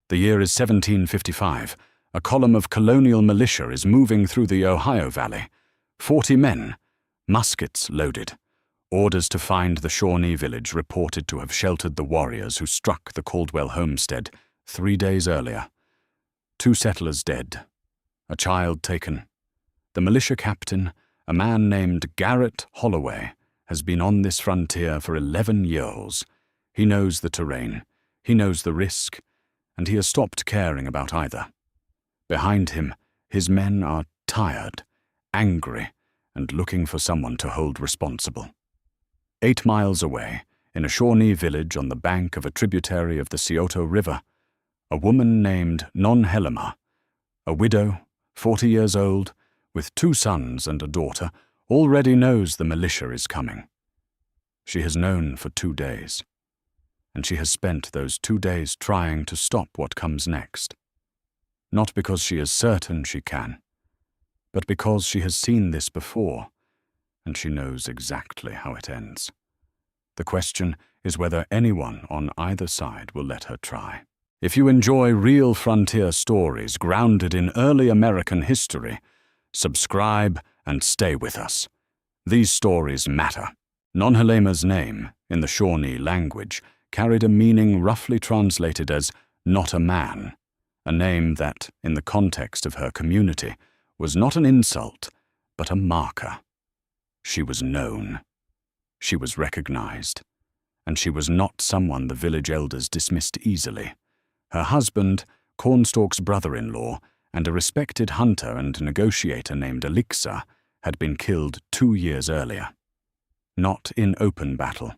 The year is 1755. A column of Colonial militia is moving through the Ohio Valley. 40 men, muskets loaded. Orders to find the Shawnee village reported to have sheltered the warriors who struck the Caldwell homestead 3 days earlier. 2 settlers dead. A child taken. The militia captain, a man named Garrett Holloway, has been on this frontier for 11 years. He knows the terrain, he knows the risk, and he has stopped caring about either. Behind him, his men are tired, angry, and looking for someone to hold responsible. 8 miles away, in a Shawnee village on the bank of a tributary of the Scioto River, a woman named Non-Helena, a widow, 40 years old, with 2 sons and a daughter, already knows the militia is coming. She has known for 2 days, and she has spent those 2 days trying to stop what comes next. Not because she is certain she can, but because she has seen this before, and she knows exactly how it ends. The question is whether anyone on either side will let her try. If you enjoy real frontier stories grounded in early American history, subscribe and stay with us. These stories matter. Non-Helena's name, in the Shawnee language, carried a meaning roughly translated as "not a man," a name that, in the context of her community, was not an insult, but a marker. She was known. She was recognized. And she was not someone the village elders dismissed easily. Her husband, Cornstalk's brother-in-law, and a respected hunter and negotiator named Elixir, had been killed 2 years earlier. Not in open battle.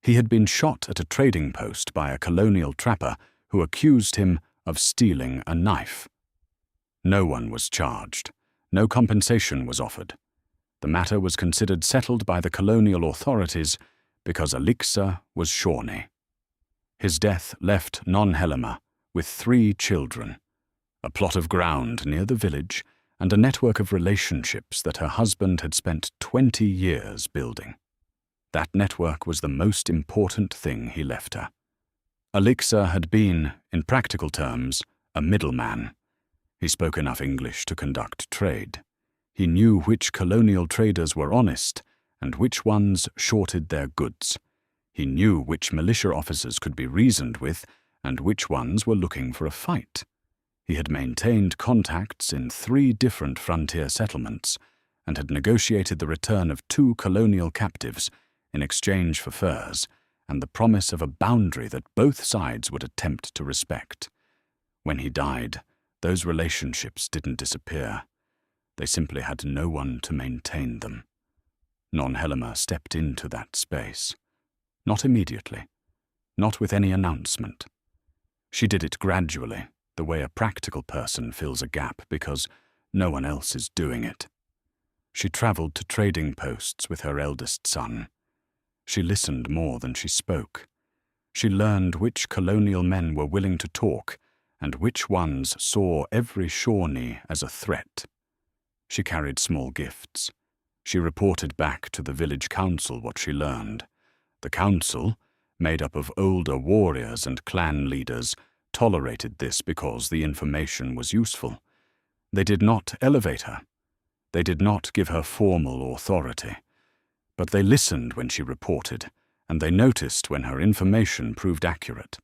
He had been shot at a trading post by a colonial trapper who accused him of stealing a knife. No one was charged. No compensation was offered. The matter was considered settled by the colonial authorities because Elixir was Shawnee. His death left Non-Helena with 3 children, a plot of ground near the village, and a network of relationships that her husband had spent 20 years building. That network was the most important thing he left her. Elixir had been, in practical terms, a middleman. He spoke enough English to conduct trade. He knew which colonial traders were honest and which ones shorted their goods. He knew which militia officers could be reasoned with and which ones were looking for a fight. He had maintained contacts in 3 different frontier settlements and had negotiated the return of 2 colonial captives in exchange for furs and the promise of a boundary that both sides would attempt to respect. When he died, those relationships didn't disappear. They simply had no one to maintain them. Non-Helena stepped into that space. Not immediately. Not with any announcement. She did it gradually, the way a practical person fills a gap because no one else is doing it. She traveled to trading posts with her eldest son. She listened more than she spoke. She learned which colonial men were willing to talk and which ones saw every Shawnee as a threat. She carried small gifts. She reported back to the village council what she learned. The council, made up of older warriors and clan leaders, tolerated this because the information was useful. They did not elevate her. They did not give her formal authority. But they listened when she reported, and they noticed when her information proved accurate.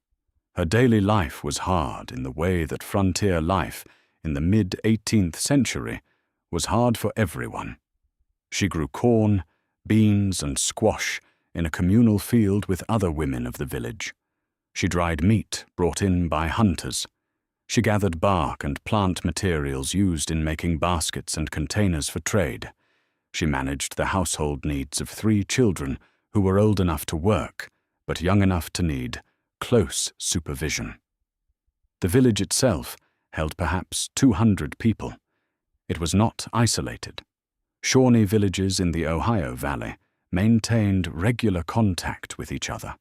Her daily life was hard in the way that frontier life in the mid-18th century was hard for everyone. She grew corn, beans, and squash in a communal field with other women of the village. She dried meat brought in by hunters. She gathered bark and plant materials used in making baskets and containers for trade. She managed the household needs of 3 children who were old enough to work, but young enough to need close supervision. The village itself held perhaps 200 people. It was not isolated. Shawnee villages in the Ohio Valley maintained regular contact with each other,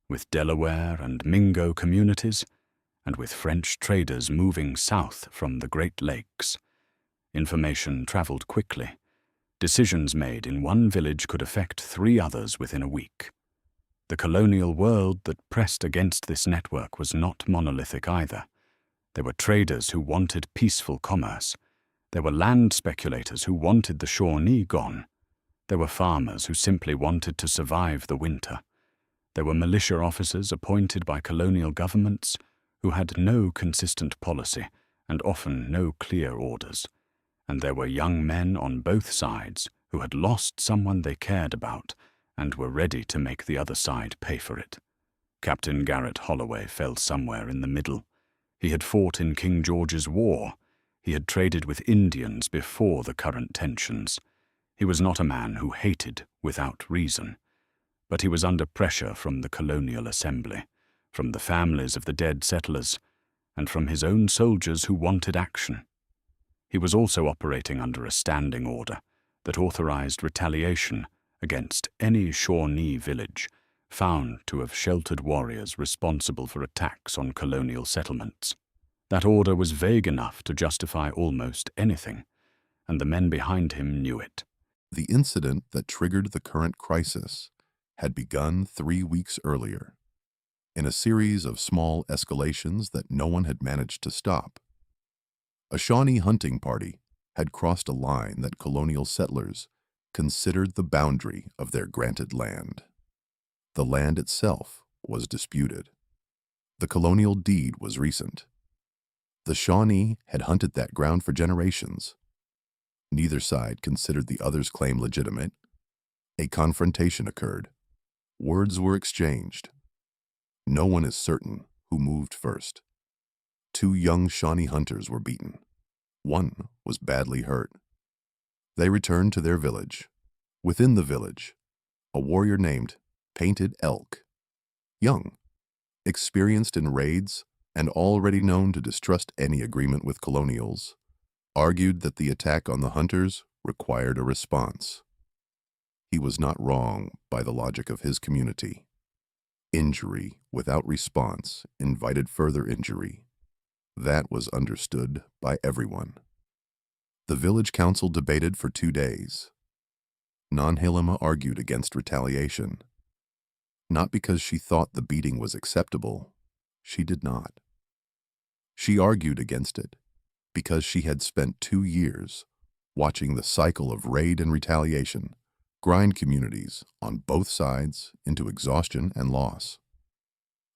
with Delaware and Mingo communities, and with French traders moving south from the Great Lakes. Information traveled quickly. Decisions made in one village could affect 3 others within a week. The colonial world that pressed against this network was not monolithic either. There were traders who wanted peaceful commerce. There were land speculators who wanted the Shawnee gone. There were farmers who simply wanted to survive the winter. There were militia officers appointed by colonial governments who had no consistent policy and often no clear orders. And there were young men on both sides who had lost someone they cared about and were ready to make the other side pay for it. Captain Garrett Holloway fell somewhere in the middle. He had fought in King George's War. He had traded with Indians before the current tensions. He was not a man who hated without reason, but he was under pressure from the Colonial Assembly, from the families of the dead settlers, and from his own soldiers who wanted action. He was also operating under a standing order that authorized retaliation against any Shawnee village found to have sheltered warriors responsible for attacks on colonial settlements. That order was vague enough to justify almost anything, and the men behind him knew it. The incident that triggered the current crisis had begun 3 weeks earlier, in a series of small escalations that no one had managed to stop. A Shawnee hunting party had crossed a line that colonial settlers considered the boundary of their granted land. The land itself was disputed. The colonial deed was recent. The Shawnee had hunted that ground for generations. Neither side considered the other's claim legitimate. A confrontation occurred. Words were exchanged. No one is certain who moved first. 2 young Shawnee hunters were beaten. One was badly hurt. They returned to their village. Within the village, a warrior named Painted Elk, young, experienced in raids, and already known to distrust any agreement with colonials, argued that the attack on the hunters required a response. He was not wrong by the logic of his community. Injury without response invited further injury. That was understood by everyone. The village council debated for 2 days. Nanhalima argued against retaliation. Not because she thought the beating was acceptable. She did not. She argued against it because she had spent 2 years watching the cycle of raid and retaliation grind communities on both sides into exhaustion and loss.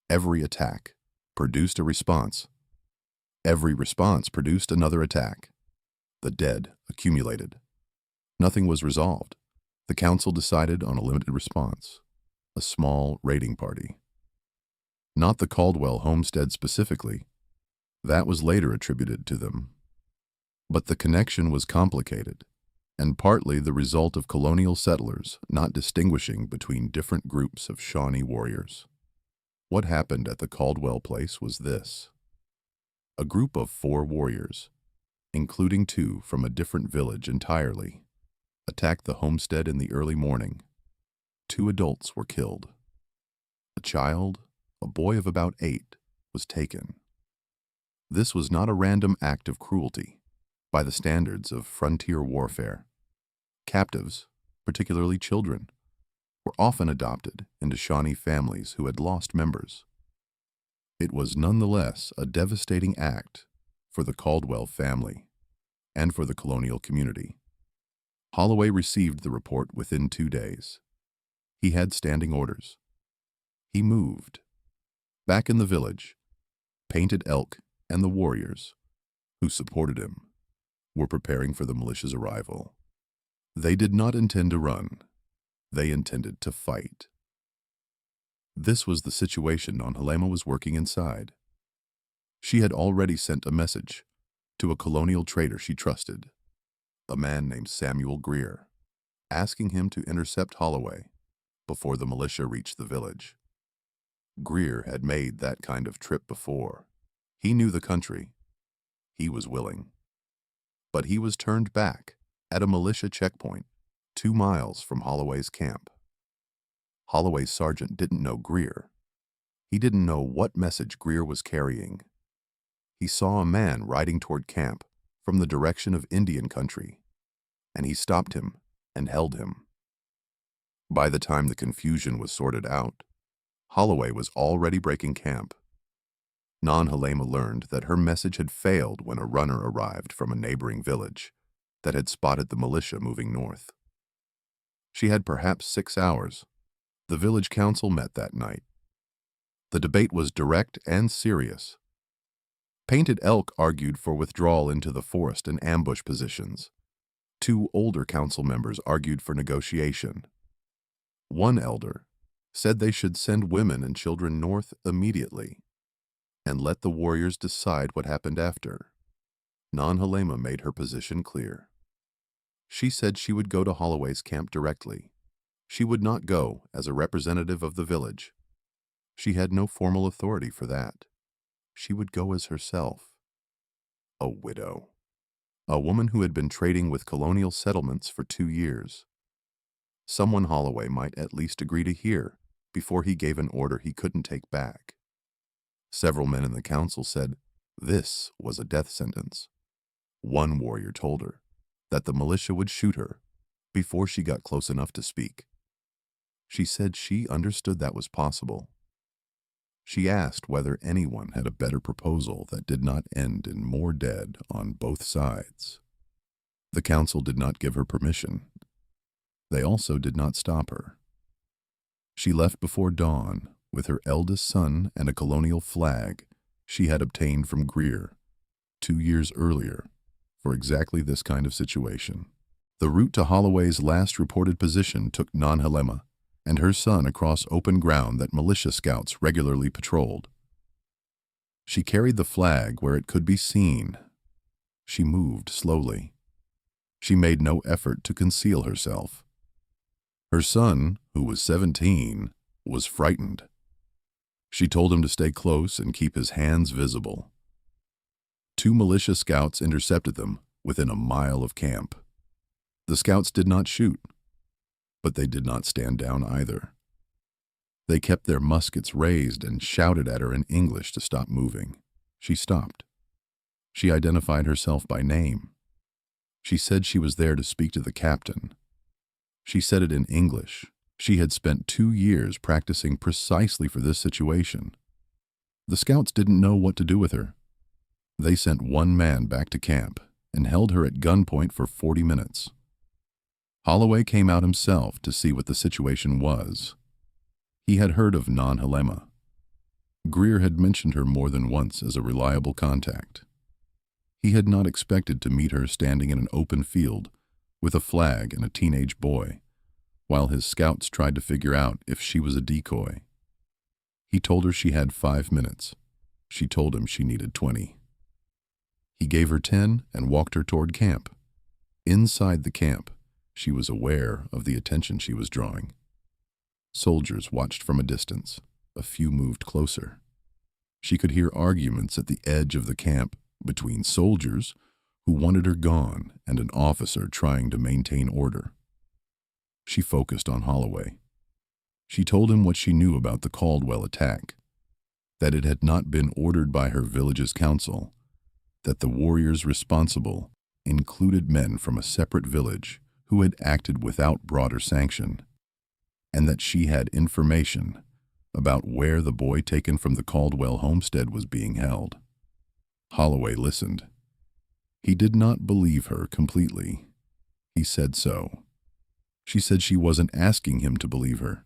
Every attack produced a response. Every response produced another attack. The dead accumulated. Nothing was resolved. The council decided on a limited response, a small raiding party. Not the Caldwell homestead specifically. That was later attributed to them. But the connection was complicated, and partly the result of colonial settlers not distinguishing between different groups of Shawnee warriors. What happened at the Caldwell place was this. A group of 4 warriors, including 2 from a different village entirely, attacked the homestead in the early morning. 2 adults were killed. A child, a boy of about 8, was taken. This was not a random act of cruelty by the standards of frontier warfare. Captives, particularly children, were often adopted into Shawnee families who had lost members. It was nonetheless a devastating act for the Caldwell family and for the colonial community. Holloway received the report within 2 days. He had standing orders. He moved. Back in the village, Painted Elk and the warriors, who supported him, were preparing for the militia's arrival. They did not intend to run. They intended to fight. This was the situation Nanhalima was working inside. She had already sent a message to a colonial trader she trusted, a man named Samuel Greer, asking him to intercept Holloway before the militia reached the village. Greer had made that kind of trip before. He knew the country. He was willing. But he was turned back at a militia checkpoint 2 miles from Holloway's camp. Holloway's sergeant didn't know Greer. He didn't know what message Greer was carrying. He saw a man riding toward camp from the direction of Indian country, and he stopped him and held him. By the time the confusion was sorted out, Holloway was already breaking camp. Halema learned that her message had failed when a runner arrived from a neighboring village that had spotted the militia moving north. She had perhaps 6 hours. The village council met that night. The debate was direct and serious. Painted Elk argued for withdrawal into the forest and ambush positions. 2 older council members argued for negotiation. One elder said they should send women and children north immediately and let the warriors decide what happened after. Halema made her position clear. She said she would go to Holloway's camp directly. She would not go as a representative of the village. She had no formal authority for that. She would go as herself. A widow. A woman who had been trading with colonial settlements for 2 years. Someone Holloway might at least agree to hear before he gave an order he couldn't take back. Several men in the council said this was a death sentence. One warrior told her that the militia would shoot her before she got close enough to speak. She said she understood that was possible. She asked whether anyone had a better proposal that did not end in more dead on both sides. The council did not give her permission. They also did not stop her. She left before dawn with her eldest son and a colonial flag she had obtained from Greer 2 years earlier for exactly this kind of situation. The route to Holloway's last reported position took Halema and her son across open ground that militia scouts regularly patrolled. She carried the flag where it could be seen. She moved slowly. She made no effort to conceal herself. Her son, who was 17, was frightened. She told him to stay close and keep his hands visible. 2 militia scouts intercepted them within a mile of camp. The scouts did not shoot, but they did not stand down either. They kept their muskets raised and shouted at her in English to stop moving. She stopped. She identified herself by name. She said she was there to speak to the captain. She said it in English. She had spent 2 years practicing precisely for this situation. The scouts didn't know what to do with her. They sent 1 man back to camp and held her at gunpoint for 40 minutes. Holloway came out himself to see what the situation was. He had heard of Halema. Greer had mentioned her more than once as a reliable contact. He had not expected to meet her standing in an open field with a flag and a teenage boy, while his scouts tried to figure out if she was a decoy. He told her she had 5 minutes. She told him she needed 20. He gave her 10 and walked her toward camp. Inside the camp, she was aware of the attention she was drawing. Soldiers watched from a distance. A few moved closer. She could hear arguments at the edge of the camp between soldiers who wanted her gone and an officer trying to maintain order. She focused on Holloway. She told him what she knew about the Caldwell attack, that it had not been ordered by her village's council, that the warriors responsible included men from a separate village who had acted without broader sanction, and that she had information about where the boy taken from the Caldwell homestead was being held. Holloway listened. He did not believe her completely. He said so. She said she wasn't asking him to believe her.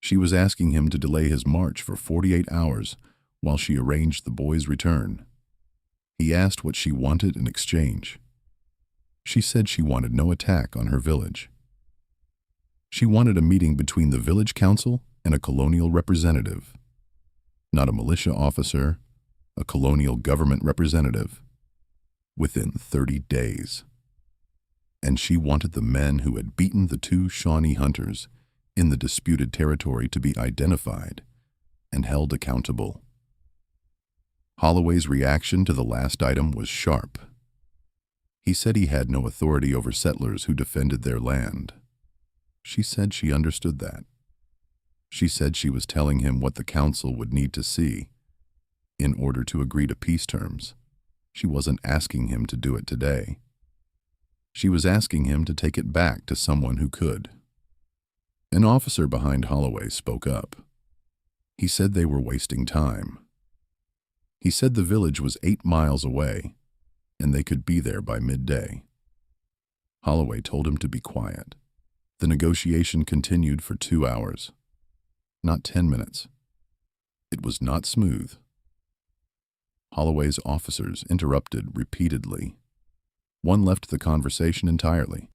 She was asking him to delay his march for 48 hours while she arranged the boy's return. He asked what she wanted in exchange. She said she wanted no attack on her village. She wanted a meeting between the village council and a colonial representative. Not a militia officer, a colonial government representative. Within 30 days. And she wanted the men who had beaten the 2 Shawnee hunters in the disputed territory to be identified and held accountable. Holloway's reaction to the last item was sharp. He said he had no authority over settlers who defended their land. She said she understood that. She said she was telling him what the council would need to see in order to agree to peace terms. She wasn't asking him to do it today. She was asking him to take it back to someone who could. An officer behind Holloway spoke up. He said they were wasting time. He said the village was 8 miles away, and they could be there by midday. Holloway told him to be quiet. The negotiation continued for 2 hours, not 10 minutes. It was not smooth. Holloway's officers interrupted repeatedly. One left the conversation entirely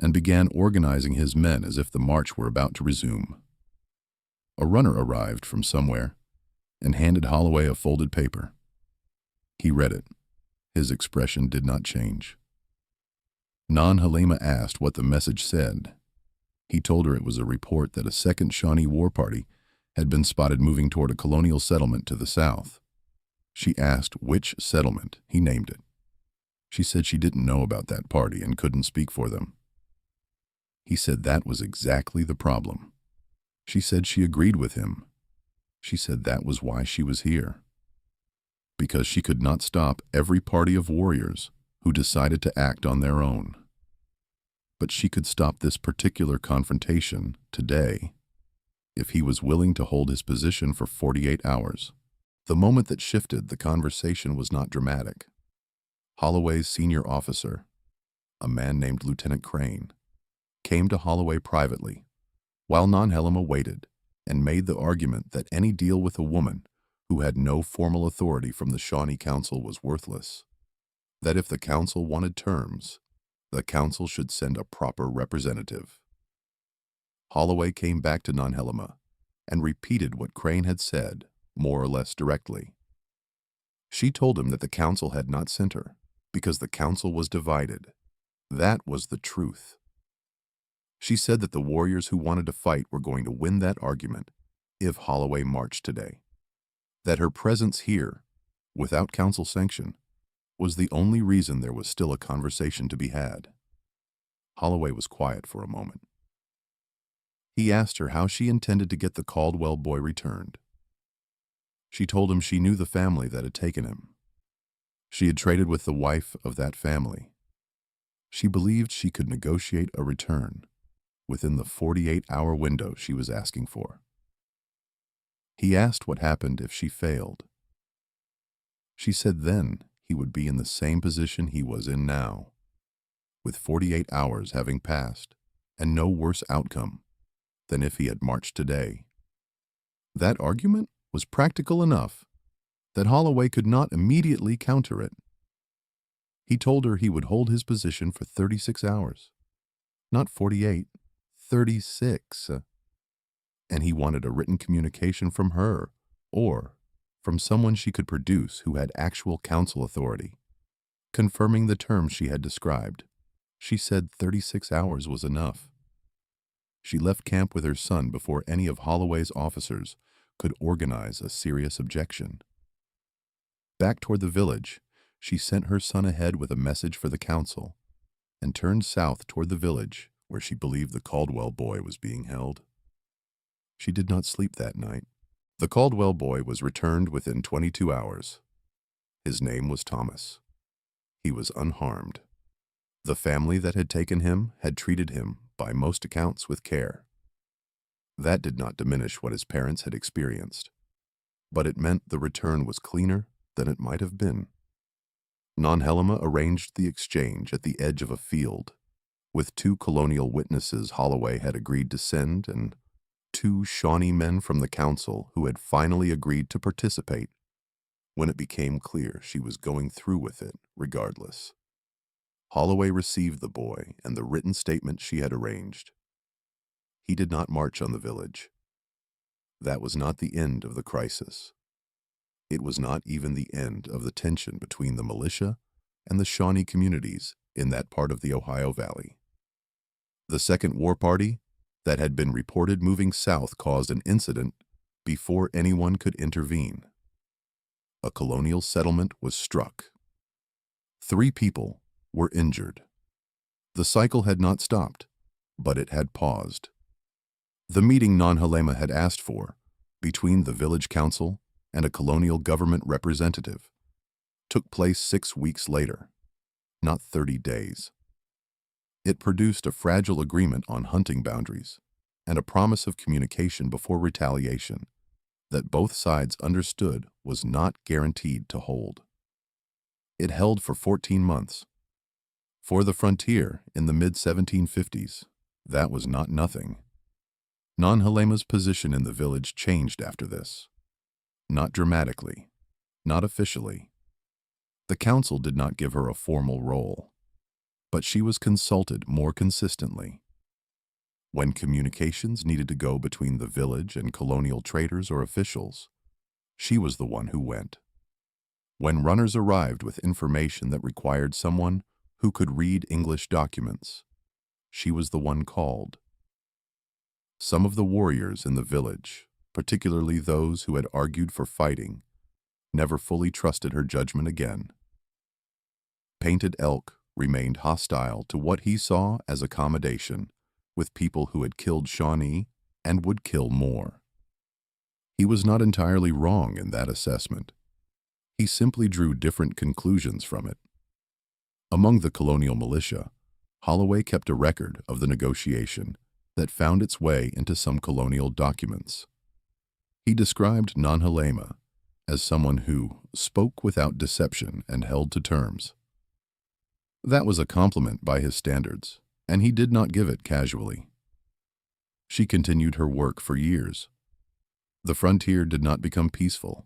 and began organizing his men as if the march were about to resume. A runner arrived from somewhere and handed Holloway a folded paper. He read it. His expression did not change. Halima asked what the message said. He told her it was a report that a second Shawnee war party had been spotted moving toward a colonial settlement to the south. She asked which settlement. He named it. She said she didn't know about that party and couldn't speak for them. He said that was exactly the problem. She said she agreed with him. She said that was why she was here. Because she could not stop every party of warriors who decided to act on their own. But she could stop this particular confrontation today if he was willing to hold his position for 48 hours. The moment that shifted, the conversation was not dramatic. Holloway's senior officer, a man named Lieutenant Crane, came to Holloway privately while Halima waited and made the argument that any deal with a woman who had no formal authority from the Shawnee Council was worthless. That if the council wanted terms, the council should send a proper representative. Holloway came back to Halima and repeated what Crane had said, more or less directly. She told him that the council had not sent her because the council was divided. That was the truth. She said that the warriors who wanted to fight were going to win that argument if Holloway marched today. That her presence here, without council sanction, was the only reason there was still a conversation to be had. Holloway was quiet for a moment. He asked her how she intended to get the Caldwell boy returned. She told him she knew the family that had taken him. She had traded with the wife of that family. She believed she could negotiate a return within the 48-hour window she was asking for. He asked what happened if she failed. She said then he would be in the same position he was in now, with 48 hours having passed and no worse outcome than if he had marched today. That argument was practical enough that Holloway could not immediately counter it. He told her he would hold his position for 36 hours, not 48, 36. And he wanted a written communication from her or from someone she could produce who had actual council authority, confirming the terms she had described. She said 36 hours was enough. She left camp with her son before any of Holloway's officers could organize a serious objection. Back toward the village, she sent her son ahead with a message for the council and turned south toward the village where she believed the Caldwell boy was being held. She did not sleep that night. The Caldwell boy was returned within 22 hours. His name was Thomas. He was unharmed. The family that had taken him had treated him, by most accounts, with care. That did not diminish what his parents had experienced, but it meant the return was cleaner than it might have been. Halima arranged the exchange at the edge of a field, with 2 Colonial witnesses Holloway had agreed to send and 2 Shawnee men from the council who had finally agreed to participate when it became clear she was going through with it regardless. Holloway received the boy and the written statement she had arranged. He did not march on the village. That was not the end of the crisis. It was not even the end of the tension between the militia and the Shawnee communities in that part of the Ohio Valley. The second war party that had been reported moving south caused an incident before anyone could intervene. A colonial settlement was struck. 3 people were injured. The cycle had not stopped, but it had paused. The meeting Halima had asked for, between the village council and a colonial government representative, took place 6 weeks later, not 30 days. It produced a fragile agreement on hunting boundaries and a promise of communication before retaliation, that both sides understood was not guaranteed to hold. It held for 14 months. For the frontier in the mid-1750s, that was not nothing. Nonhalema's position in the village changed after this. Not dramatically, not officially. The council did not give her a formal role, but she was consulted more consistently. When communications needed to go between the village and colonial traders or officials, she was the one who went. When runners arrived with information that required someone who could read English documents, she was the one called. Some of the warriors in the village, particularly those who had argued for fighting, never fully trusted her judgment again. Painted Elk remained hostile to what he saw as accommodation with people who had killed Shawnee and would kill more. He was not entirely wrong in that assessment. He simply drew different conclusions from it. Among the colonial militia, Holloway kept a record of the negotiation that found its way into some colonial documents. He described Nonhalema as someone who spoke without deception and held to terms. That was a compliment by his standards, and he did not give it casually. She continued her work for years. The frontier did not become peaceful.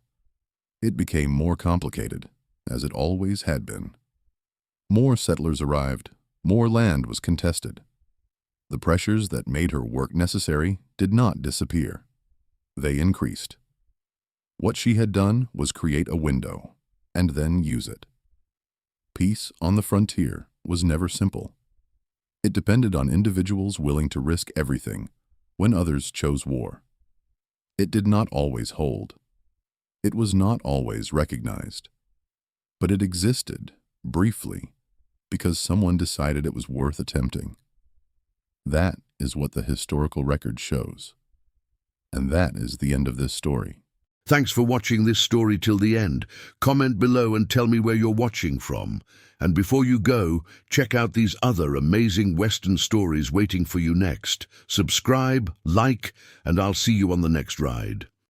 It became more complicated, as it always had been. More settlers arrived, more land was contested. The pressures that made her work necessary did not disappear. They increased. What she had done was create a window, and then use it. Peace on the frontier was never simple. It depended on individuals willing to risk everything when others chose war. It did not always hold. It was not always recognized. But it existed, briefly, because someone decided it was worth attempting. That is what the historical record shows. And that is the end of this story. Thanks for watching this story till the end. Comment below and tell me where you're watching from. And before you go, check out these other amazing Western stories waiting for you next. Subscribe, like, and I'll see you on the next ride.